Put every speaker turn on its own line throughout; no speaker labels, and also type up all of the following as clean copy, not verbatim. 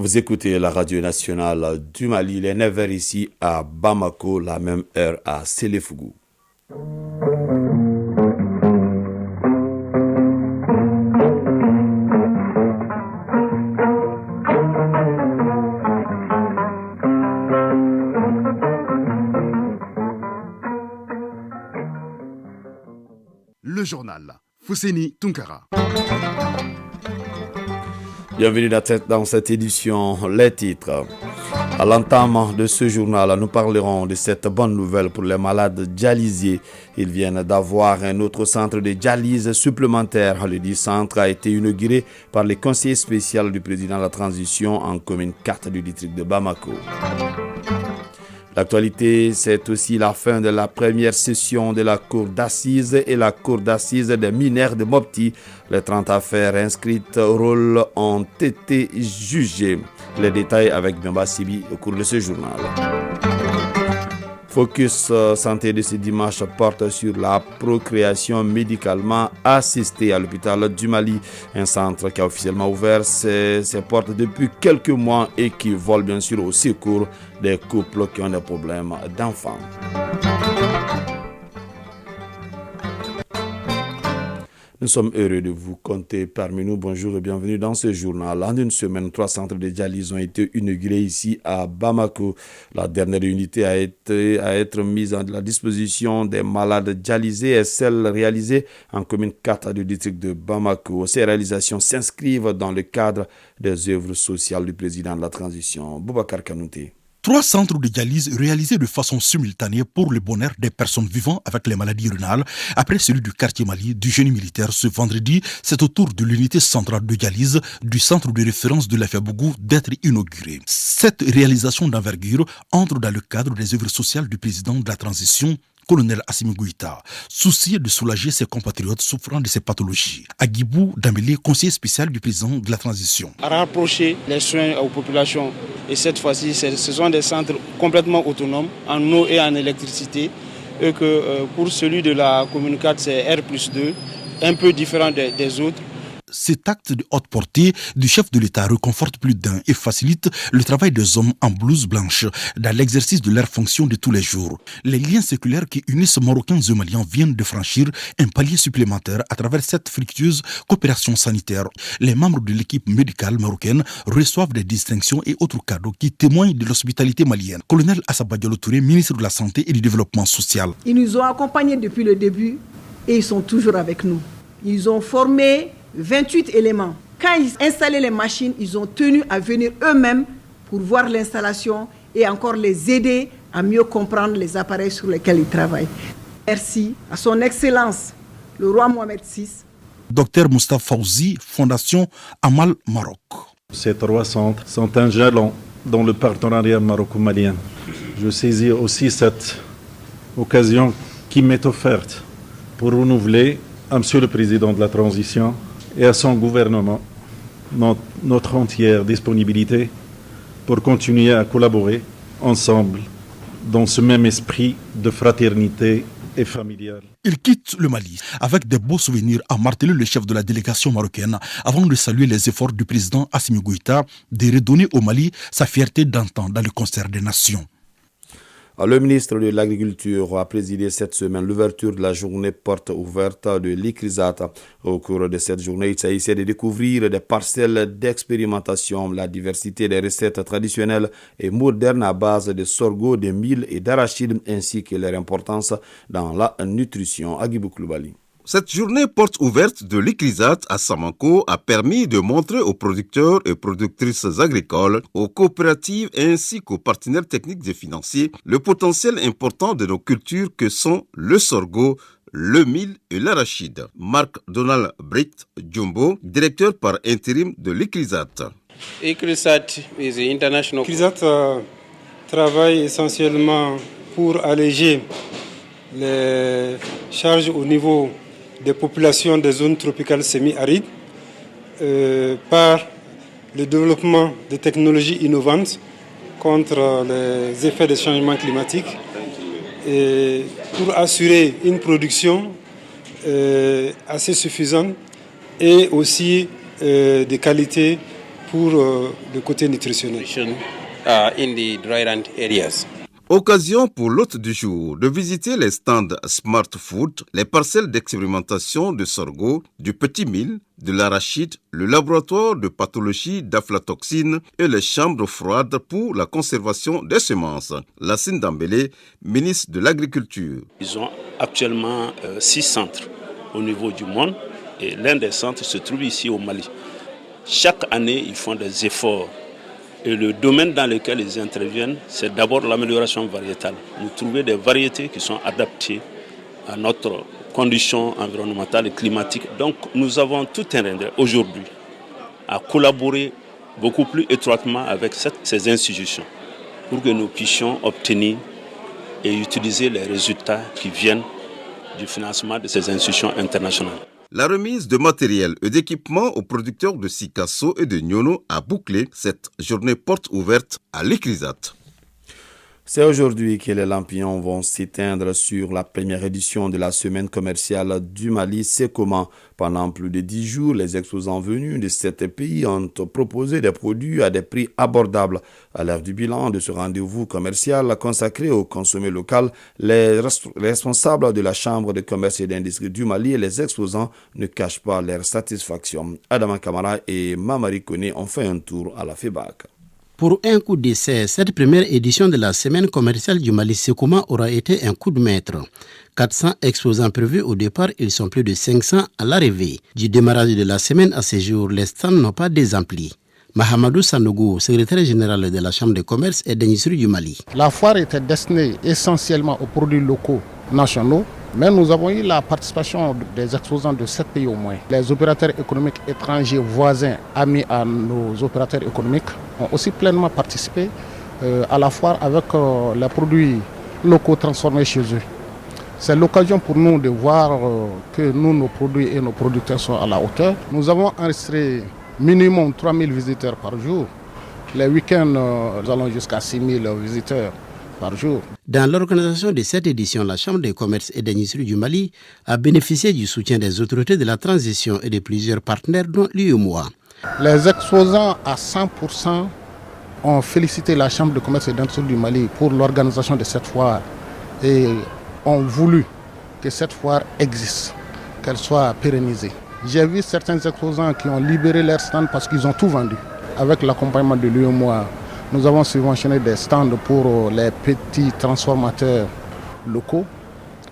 Vous écoutez la radio nationale du Mali, les 9h ici à Bamako, la même heure à Séléfougou.
Le journal Fousseni Tunkara.
Bienvenue dans cette édition, les titres. À l'entame de ce journal, nous parlerons de cette bonne nouvelle pour les malades dialysés. Ils viennent d'avoir un autre centre de dialyse supplémentaire. Le dit centre a été inauguré par les conseillers spéciaux du président de la transition en commune 4 du district de Bamako. L'actualité, c'est aussi la fin de la première session de la cour d'assises et la cour d'assises des mineurs de Mopti. Les 30 affaires inscrites au rôle ont été jugées. Les détails avec Bemba Sibi au cours de ce journal. Focus santé de ce dimanche porte sur la procréation médicalement assistée à l'hôpital du Mali, un centre qui a officiellement ouvert ses portes depuis quelques mois et qui vole bien sûr au secours des couples qui ont des problèmes d'enfants. Nous sommes heureux de vous compter parmi nous. Bonjour et bienvenue dans ce journal. En une semaine, 3 centres de dialyse ont été inaugurés ici à Bamako. La dernière unité à être mise à la disposition des malades dialysés est celle réalisée en commune 4 du district de Bamako. Ces réalisations s'inscrivent dans le cadre des œuvres sociales du président de la transition, Boubacar Kanouté.
3 centres de dialyse réalisés de façon simultanée pour le bonheur des personnes vivant avec les maladies rénales. Après celui du quartier Mali du génie militaire ce vendredi, c'est au tour de l'unité centrale de dialyse du centre de référence de l'Affabougou d'être inauguré. Cette réalisation d'envergure entre dans le cadre des œuvres sociales du président de la transition, colonel Assimi Goïta, soucieux de soulager ses compatriotes souffrant de ces pathologies. Agibou Dambélé, conseiller spécial du président de la transition.
À rapprocher les soins aux populations, et cette fois-ci, ce sont des centres complètement autonomes en eau et en électricité, et que pour celui de la commune 4, c'est R+2, un peu différent des autres.
Cet acte de haute portée du chef de l'État réconforte plus d'un et facilite le travail des hommes en blouse blanche dans l'exercice de leurs fonctions de tous les jours. Les liens séculaires qui unissent Marocains et Maliens viennent de franchir un palier supplémentaire à travers cette fructueuse coopération sanitaire. Les membres de l'équipe médicale marocaine reçoivent des distinctions et autres cadeaux qui témoignent de l'hospitalité malienne. Colonel Assaba Diallo Touré, ministre de la Santé et du Développement social.
Ils nous ont accompagnés depuis le début et ils sont toujours avec nous. Ils ont formé 28 éléments. Quand ils installaient les machines, ils ont tenu à venir eux-mêmes pour voir l'installation et encore les aider à mieux comprendre les appareils sur lesquels ils travaillent. Merci à son Excellence, le roi Mohamed VI.
Docteur Moustapha Fawzi, Fondation Amal Maroc.
Ces 3 centres sont un jalon dans le partenariat maroco-malien. Je saisis aussi cette occasion qui m'est offerte pour renouveler à Monsieur le Président de la Transition et à son gouvernement notre entière disponibilité pour continuer à collaborer ensemble dans ce même esprit de fraternité et familiale.
Il quitte le Mali avec des beaux souvenirs, a martelé le chef de la délégation marocaine avant de saluer les efforts du président Assimi Goïta de redonner au Mali sa fierté d'antan dans le concert des nations.
Le ministre de l'Agriculture a présidé cette semaine l'ouverture de la journée porte ouverte de l'ICRISAT. Au cours de cette journée, il s'agissait de découvrir des parcelles d'expérimentation, la diversité des recettes traditionnelles et modernes à base de sorgho, de mil et d'arachide, ainsi que leur importance dans la nutrition. Agibou Kloubali.
Cette journée porte ouverte de l'ICRISAT à Samanko a permis de montrer aux producteurs et productrices agricoles, aux coopératives ainsi qu'aux partenaires techniques et financiers le potentiel important de nos cultures que sont le sorgho, le mil et l'arachide. Marc Donald Britt Jumbo, directeur par intérim de l'ICRISAT.
ICRISAT
travaille essentiellement pour alléger les charges au niveau des populations des zones tropicales semi-arides par le développement de technologies innovantes contre les effets des changements climatiques et pour assurer une production assez suffisante et aussi de qualité pour le côté nutritionnel.
In the dryland areas.
Occasion pour l'hôte du jour de visiter les stands Smart Food, les parcelles d'expérimentation de sorgho, du petit mil, de l'arachide, le laboratoire de pathologie d'aflatoxine et les chambres froides pour la conservation des semences. Lassine Dambélé, ministre de l'Agriculture.
Ils ont actuellement 6 centres au niveau du monde et l'un des centres se trouve ici au Mali. Chaque année, ils font des efforts. Et le domaine dans lequel ils interviennent, c'est d'abord l'amélioration variétale. Nous trouver des variétés qui sont adaptées à notre condition environnementale et climatique. Donc nous avons tout un intérêt aujourd'hui à collaborer beaucoup plus étroitement avec ces institutions pour que nous puissions obtenir et utiliser les résultats qui viennent du financement de ces institutions internationales.
La remise de matériel et d'équipements aux producteurs de Sikasso et de Nyono a bouclé cette journée porte ouverte à l'Ikrizat.
C'est aujourd'hui que les lampions vont s'éteindre sur la première édition de la semaine commerciale du Mali. C'est comment, pendant plus de 10 jours, les exposants venus de 7 pays ont proposé des produits à des prix abordables. À l'heure du bilan de ce rendez-vous commercial consacré au consommé local, les responsables de la Chambre de commerce et d'industrie du Mali et les exposants ne cachent pas leur satisfaction. Adama Kamara et Mamari Kone ont fait un tour à la FEBAC.
Pour un coup d'essai, cette première édition de la semaine commerciale du Mali Sekoma aura été un coup de maître. 400 exposants prévus au départ, ils sont plus de 500 à l'arrivée. Du démarrage de la semaine à ce jour, les stands n'ont pas désemplis. Mahamadou Sanogo, secrétaire général de la Chambre de commerce et d'industrie du Mali.
La foire était destinée essentiellement aux produits locaux nationaux, mais nous avons eu la participation des exposants de 7 pays au moins. Les opérateurs économiques étrangers voisins, amis à nos opérateurs économiques, ont aussi pleinement participé à la foire avec les produits locaux transformés chez eux. C'est l'occasion pour nous de voir que nos produits et nos producteurs sont à la hauteur. Nous avons enregistré minimum 3000 visiteurs par jour. Les week-ends, nous allons jusqu'à 6000 visiteurs par jour.
Dans l'organisation de cette édition, la Chambre de commerce et d'industrie du Mali a bénéficié du soutien des autorités de la transition et de plusieurs partenaires, dont l'UEMOA.
Les exposants à 100% ont félicité la Chambre de commerce et d'industrie du Mali pour l'organisation de cette foire et ont voulu que cette foire existe, qu'elle soit pérennisée. J'ai vu certains exposants qui ont libéré leur stand parce qu'ils ont tout vendu. Avec l'accompagnement de l'UEMOA, nous avons subventionné des stands pour les petits transformateurs locaux.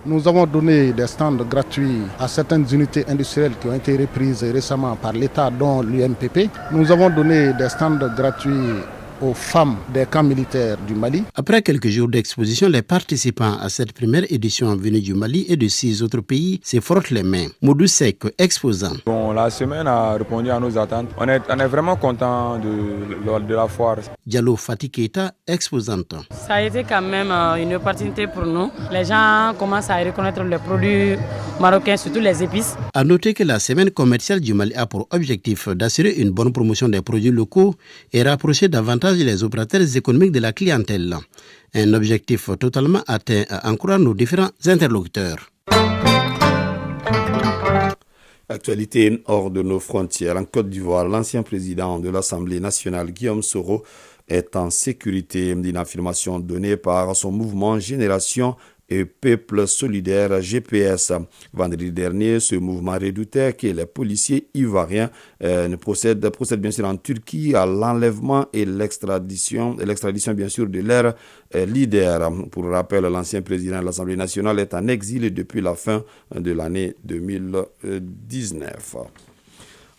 Nous avons donné des stands gratuits à certaines unités industrielles qui ont été reprises récemment par l'État, dont l'UMPP. Nous avons donné des stands gratuits aux femmes des camps militaires du Mali.
Après quelques jours d'exposition, les participants à cette première édition venus du Mali et de 6 autres pays se frottent les mains. Moudou Sek, exposant.
La semaine a répondu à nos attentes. On est vraiment content de la foire.
Diallo Fatih Keita, exposante.
Ça a été quand même une opportunité pour nous. Les gens commencent à reconnaître les produits marocains, surtout les épices.
À noter que la semaine commerciale du Mali a pour objectif d'assurer une bonne promotion des produits locaux et rapprocher davantage les opérateurs économiques de la clientèle. Un objectif totalement atteint, en croire nos différents interlocuteurs.
Actualité hors de nos frontières. En Côte d'Ivoire, l'ancien président de l'Assemblée nationale, Guillaume Soro, est en sécurité. Une affirmation donnée par son mouvement Génération et Peuple Solidaire GPS. Vendredi dernier, ce mouvement redoutait que les policiers ivoiriens procèdent bien sûr en Turquie à l'enlèvement et l'extradition bien sûr de leur leader. Pour rappel, l'ancien président de l'Assemblée nationale est en exil depuis la fin de l'année 2019.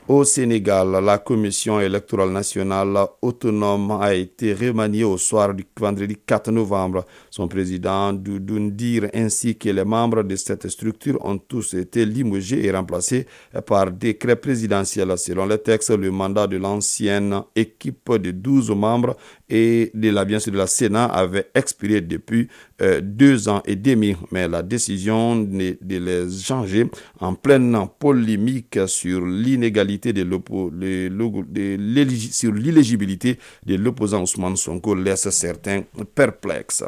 Au Sénégal, la Commission électorale nationale autonome a été remaniée au soir du vendredi 4 novembre. Son président, Doudou Ndir, ainsi que les membres de cette structure ont tous été limogés et remplacés par décret présidentiel. Selon les textes, le mandat de l'ancienne équipe de 12 membres et de la Sénat avait expiré depuis 2 ans et demi. Mais la décision de les changer en pleine polémique sur l'inégalité sur l'illégibilité de l'opposant Ousmane Sonko laisse certains perplexes.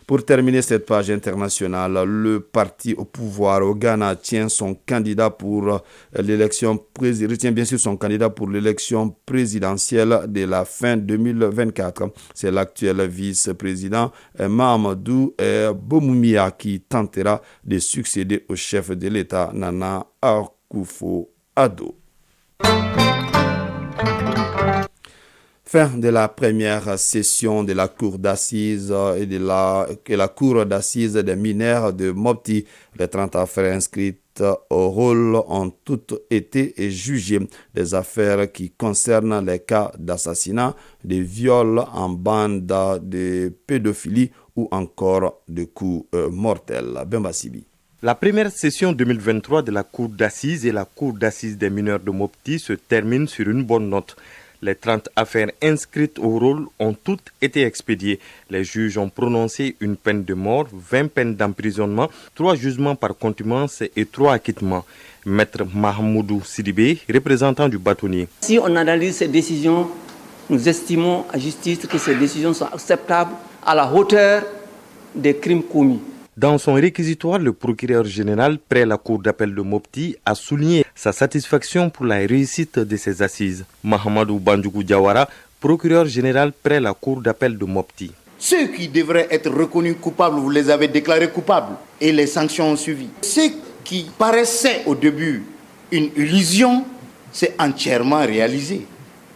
Pour terminer cette page internationale, le parti au pouvoir au Ghana retient son candidat pour l'élection présidentielle de la fin 2024. C'est l'actuel vice-président Mahamadou Bawumia qui tentera de succéder au chef de l'État Nana Akufo-Addo. Fin de la première session de la cour d'assises et de la cour d'assises des mineurs de Mopti. Les 30 affaires inscrites au rôle ont toutes été jugées. Des affaires qui concernent les cas d'assassinat, de viol en bande, de pédophilie ou encore de coups mortels. Bemba Sibi.
La première session 2023 de la cour d'assises et la cour d'assises des mineurs de Mopti se termine sur une bonne note. Les 30 affaires inscrites au rôle ont toutes été expédiées. Les juges ont prononcé une peine de mort, 20 peines d'emprisonnement, 3 jugements par contumace et 3 acquittements. Maître Mahamoudou Sidibé, représentant du bâtonnier.
Si on analyse ces décisions, nous estimons à justice que ces décisions sont acceptables à la hauteur des crimes commis.
Dans son réquisitoire, le procureur général, près la cour d'appel de Mopti, a souligné sa satisfaction pour la réussite de ces assises. Mahamadou Bandjougou Diawara, procureur général près la cour d'appel de Mopti.
Ceux qui devraient être reconnus coupables, vous les avez déclarés coupables et les sanctions ont suivi. Ceux qui paraissaient au début une illusion, c'est entièrement réalisé.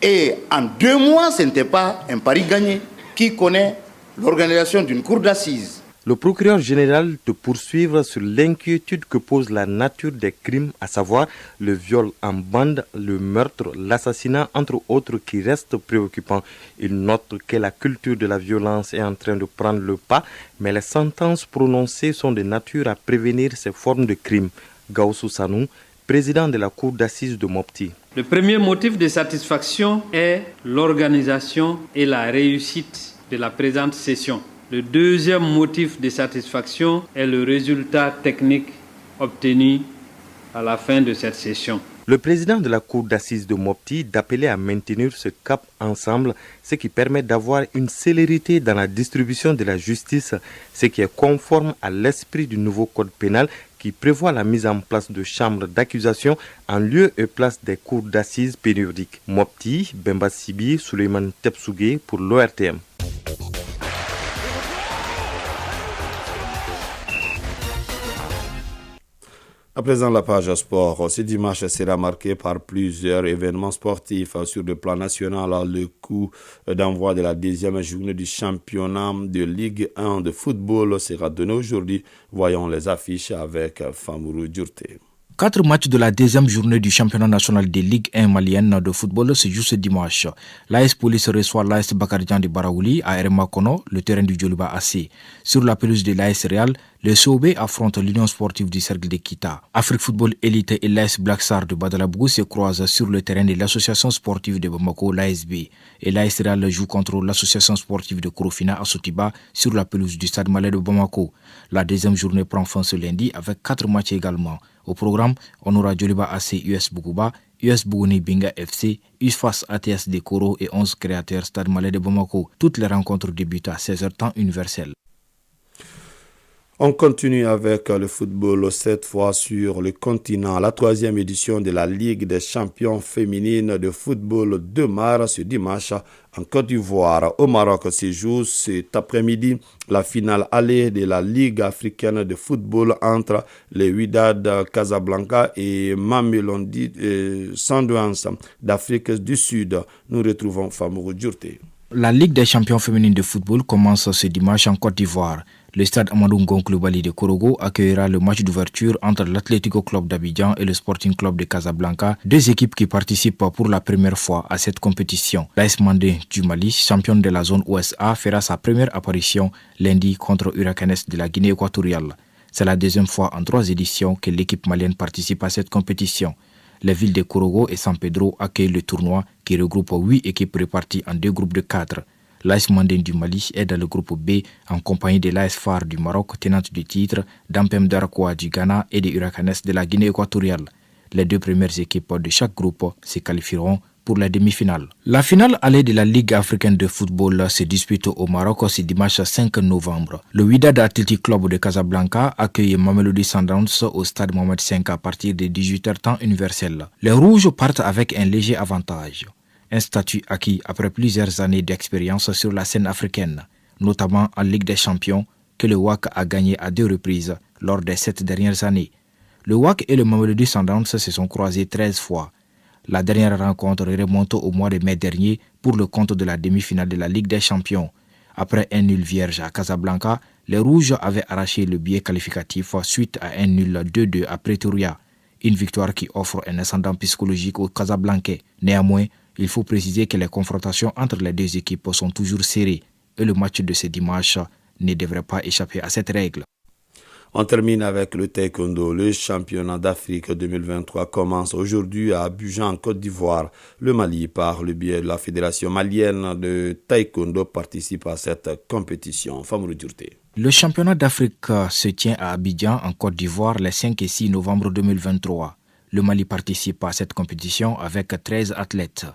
Et en 2 mois, ce n'était pas un pari gagné. Qui connaît l'organisation d'une cour d'assises?
Le procureur général de poursuivre sur l'inquiétude que pose la nature des crimes, à savoir le viol en bande, le meurtre, l'assassinat, entre autres, qui restent préoccupants. Il note que la culture de la violence est en train de prendre le pas, mais les sentences prononcées sont de nature à prévenir ces formes de crimes. Gaussou Sanou, président de la cour d'assises de Mopti.
Le premier motif de satisfaction est l'organisation et la réussite de la présente session. Le deuxième motif de satisfaction est le résultat technique obtenu à la fin de cette session.
Le président de la cour d'assises de Mopti d'appeler à maintenir ce cap ensemble, ce qui permet d'avoir une célérité dans la distribution de la justice, ce qui est conforme à l'esprit du nouveau code pénal qui prévoit la mise en place de chambres d'accusation en lieu et place des cours d'assises périodiques. Mopti, Bemba Sibi, Suleiman Tepsougué pour l'ORTM.
À présent, la page sport. Ce dimanche sera marqué par plusieurs événements sportifs sur le plan national. Le coup d'envoi de la 10e journée du championnat de Ligue 1 de football sera donné aujourd'hui. Voyons les affiches avec Famourou Djourté.
4 matchs de la 2e journée du championnat national de Ligue 1 malienne de football se jouent ce dimanche. L'AS Police reçoit l'AS Bakarijan de Baraouli à Ermakono, le terrain du Djoliba AC. Sur la pelouse de l'AS Real, le COB affronte l'Union sportive du Cercle de Kita. Afrique Football Elite et l'AS Black Star de Badalabougou se croisent sur le terrain de l'association sportive de Bamako, l'ASB. Et l'AS Real joue contre l'association sportive de Korofina à Sotiba sur la pelouse du Stade Malais de Bamako. La 2e journée prend fin ce lundi avec 4 matchs également. Au programme, on aura Djoliba AC US Bougouba, US Bougouni Binga FC, USFAS ATS de Koro et 11 créateurs Stade Malais de Bamako. Toutes les rencontres débutent à 16h temps universel.
On continue avec le football, cette fois sur le continent. La 3e édition de la Ligue des champions féminines de football démarre ce dimanche en Côte d'Ivoire. Au Maroc se joue cet après-midi la finale allée de la Ligue africaine de football entre les Wydad Casablanca et Mamelodi Sundowns d'Afrique du Sud. Nous retrouvons Famourou Djourté.
La Ligue des champions féminines de football commence ce dimanche en Côte d'Ivoire. Le stade Amadou Ngon de Korogo accueillera le match d'ouverture entre l'Atlético Club d'Abidjan et le Sporting Club de Casablanca, 2 équipes qui participent pour la première fois à cette compétition. L'AS Mandé du Mali, championne de la zone OSA, fera sa première apparition lundi contre Huracanes de la Guinée équatoriale. C'est la 2e fois en 3 éditions que l'équipe malienne participe à cette compétition. Les villes de Korogo et San Pedro accueillent le tournoi qui regroupe 8 équipes réparties en 2 groupes de 4. L'AS Mandé du Mali est dans le groupe B en compagnie de l'AS Phare du Maroc, tenante du titre, d'Ampem Darakoa du Ghana et des Huracanes de la Guinée équatoriale. Les 2 premières équipes de chaque groupe se qualifieront
pour les demi-finales. La finale allée de la Ligue africaine de football se dispute au Maroc ce dimanche 5 novembre. Le Wydad Athletic Club de Casablanca accueille Mamelodi Sundowns au stade Mohamed V à partir de 18h temps universel. Les Rouges partent avec un léger avantage. Un statut acquis après plusieurs années d'expérience sur la scène africaine, notamment en Ligue des Champions, que le WAC a gagné à 2 reprises lors des 7 dernières années. Le WAC et le Mamelodi Sundowns se sont croisés 13 fois. La dernière rencontre remonte au mois de mai dernier pour le compte de la demi-finale de la Ligue des Champions. Après un nul vierge à Casablanca, les Rouges avaient arraché le billet qualificatif suite à un nul 2-2 à Pretoria. Une victoire qui offre un ascendant psychologique aux Casablancais. Néanmoins, il faut préciser que les confrontations entre les deux équipes sont toujours serrées et le match de ce dimanche ne devrait pas échapper à cette règle.
On termine avec le taekwondo. Le championnat d'Afrique 2023 commence aujourd'hui à Abidjan, en Côte d'Ivoire. Le Mali, par le biais de la Fédération malienne de taekwondo, participe à cette compétition. Famoulou Djourté.
Le championnat d'Afrique se tient à Abidjan, en Côte d'Ivoire, les 5 et 6 novembre 2023. Le Mali participe à cette compétition avec 13 athlètes.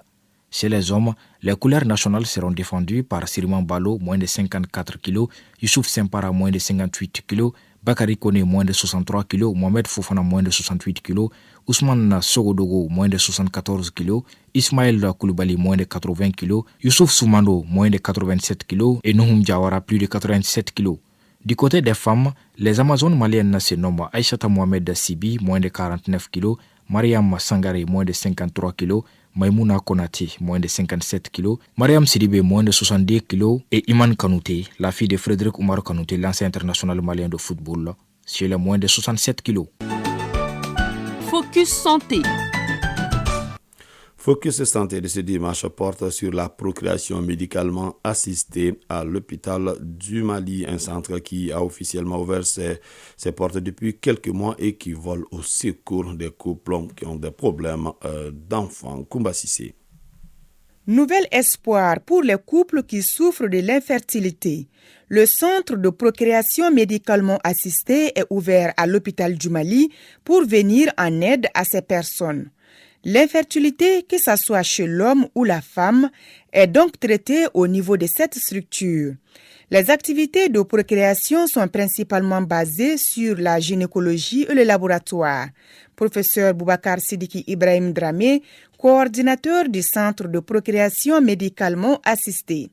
Chez les hommes, les couleurs nationales seront défendues par Siriman Balo, moins de 54 kg, Youssouf Sempara, moins de 58 kg, Bakary Kone, moins de 63 kg, Mohamed Fofana, moins de 68 kg, Ousmane Sogodogo, moins de 74 kg, Ismaël Koulibaly, moins de 80 kg, Youssouf Soumando, moins de 87 kg et Nouhoum Diawara, plus de 87 kg. Du côté des femmes, les Amazones maliennes se nomment Aïchata Mohamed Sibi, moins de 49 kg, Mariam Sangare, moins de 53 kg, Maïmouna Konati, moins de 57 kg, Mariam Sidibé, moins de 70 kg, et Iman Kanouté, la fille de Frédéric Oumar Kanouté, l'ancien international malien de football, sur les moins de 67 kg.
Focus Santé.
Focus Santé de ce dimanche porte sur la procréation médicalement assistée à l'hôpital du Mali, un centre qui a officiellement ouvert ses portes depuis quelques mois et qui vole au secours des couples qui ont des problèmes d'enfants. Koumba Sissé.
Nouvel espoir pour les couples qui souffrent de l'infertilité. Le centre de procréation médicalement assistée est ouvert à l'hôpital du Mali pour venir en aide à ces personnes. L'infertilité, que ce soit chez l'homme ou la femme, est donc traitée au niveau de cette structure. Les activités de procréation sont principalement basées sur la gynécologie et le laboratoire. Professeur Boubacar Sidiki Ibrahim Dramé, coordinateur du centre de procréation médicalement assistée.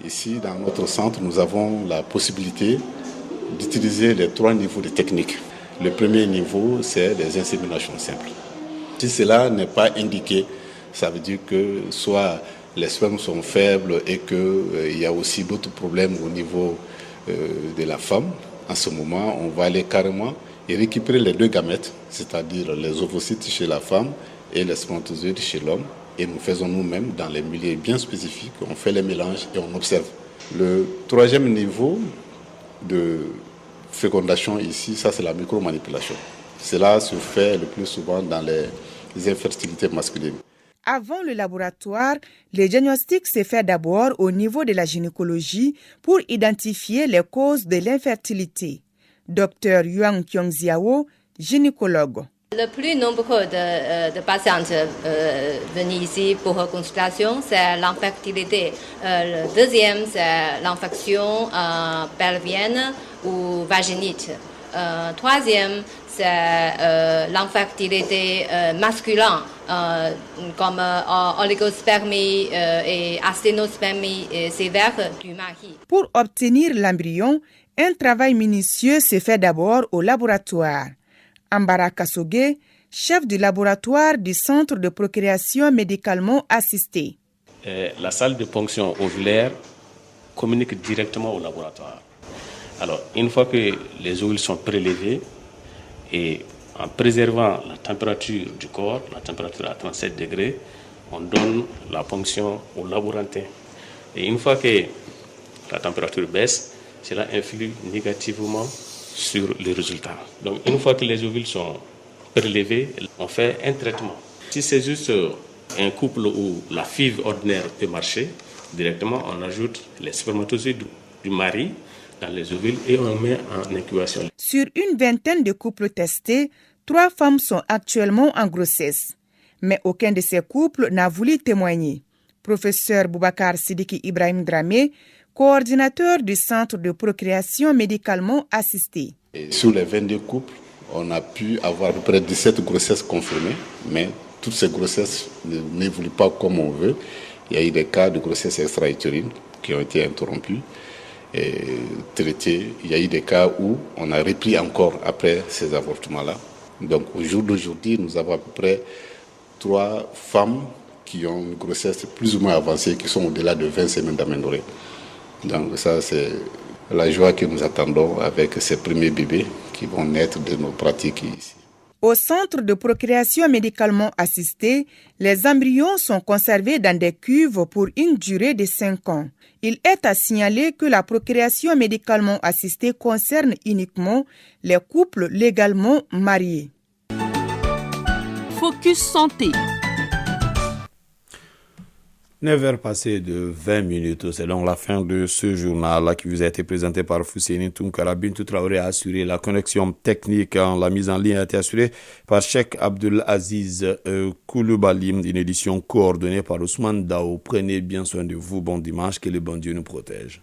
Ici, dans notre centre, nous avons la possibilité d'utiliser les 3 niveaux de technique. Le premier niveau, c'est des inséminations simples. Si cela n'est pas indiqué, ça veut dire que soit les spermes sont faibles et qu'il y a aussi d'autres problèmes au niveau de la femme. En ce moment, on va aller carrément et récupérer les 2 gamètes, c'est-à-dire les ovocytes chez la femme et les spermatozoïdes chez l'homme. Et nous faisons nous-mêmes dans les milieux bien spécifiques, on fait les mélanges et on observe. Le 3e niveau de fécondation ici, ça c'est la micromanipulation. Cela se fait le plus souvent dans les infertilités masculines.
Avant le laboratoire, le diagnostic se fait d'abord au niveau de la gynécologie pour identifier les causes de l'infertilité. Dr Yuan Kyongziao, gynécologue.
Le plus nombreux de patientes venus ici pour consultation, c'est l'infertilité. Le deuxième, c'est l'infection pelvienne ou vaginite. Troisième, c'est l'infertilité masculine, comme oligospermie et asténospermie sévère du mari.
Pour obtenir l'embryon, un travail minutieux se fait d'abord au laboratoire. Ambara Kassoge, chef du laboratoire du centre de procréation médicalement assistée.
La salle de ponction ovulaire communique directement au laboratoire. Alors, une fois que les ovules sont prélevés et en préservant la température du corps, la température à 37 degrés, on donne la ponction au laborantin. Et une fois que la température baisse, cela influe négativement sur les résultats. Donc, une fois que les ovules sont prélevés, on fait un traitement. Si c'est juste un couple où la FIV ordinaire peut marcher, directement on ajoute les spermatozoïdes du mari dans les ovules et on met en incubation.
Sur une vingtaine de couples testés, 3 femmes sont actuellement en grossesse. Mais aucun de ces couples n'a voulu témoigner. Professeur Boubacar Sidiki Ibrahim Dramé, coordinateur du Centre de procréation médicalement assistée.
Et sur les 22 couples, on a pu avoir à peu près 17 grossesses confirmées, mais toutes ces grossesses n'évoluent pas comme on veut. Il y a eu des cas de grossesse extra-utérine qui ont été interrompus et traités. Il y a eu des cas où on a repris encore après ces avortements-là. Donc au jour d'aujourd'hui, nous avons à peu près 3 femmes qui ont une grossesse plus ou moins avancée, qui sont au-delà de 20 semaines d'aménorrhée. Donc ça, c'est la joie que nous attendons avec ces premiers bébés qui vont naître de nos pratiques ici.
Au centre de procréation médicalement assistée, les embryons sont conservés dans des cuves pour une durée de 5 ans. Il est à signaler que la procréation médicalement assistée concerne uniquement les couples légalement mariés.
Focus Santé.
9h passées de 20 minutes, c'est donc la fin de ce journal qui vous a été présenté par Fousséni Tounkara. Bintou Traoré a assuré la connexion technique. La mise en ligne a été assurée par Cheikh Abdul Aziz Koulibaly, une édition coordonnée par Ousmane Dao. Prenez bien soin de vous, bon dimanche, que le bon Dieu nous protège.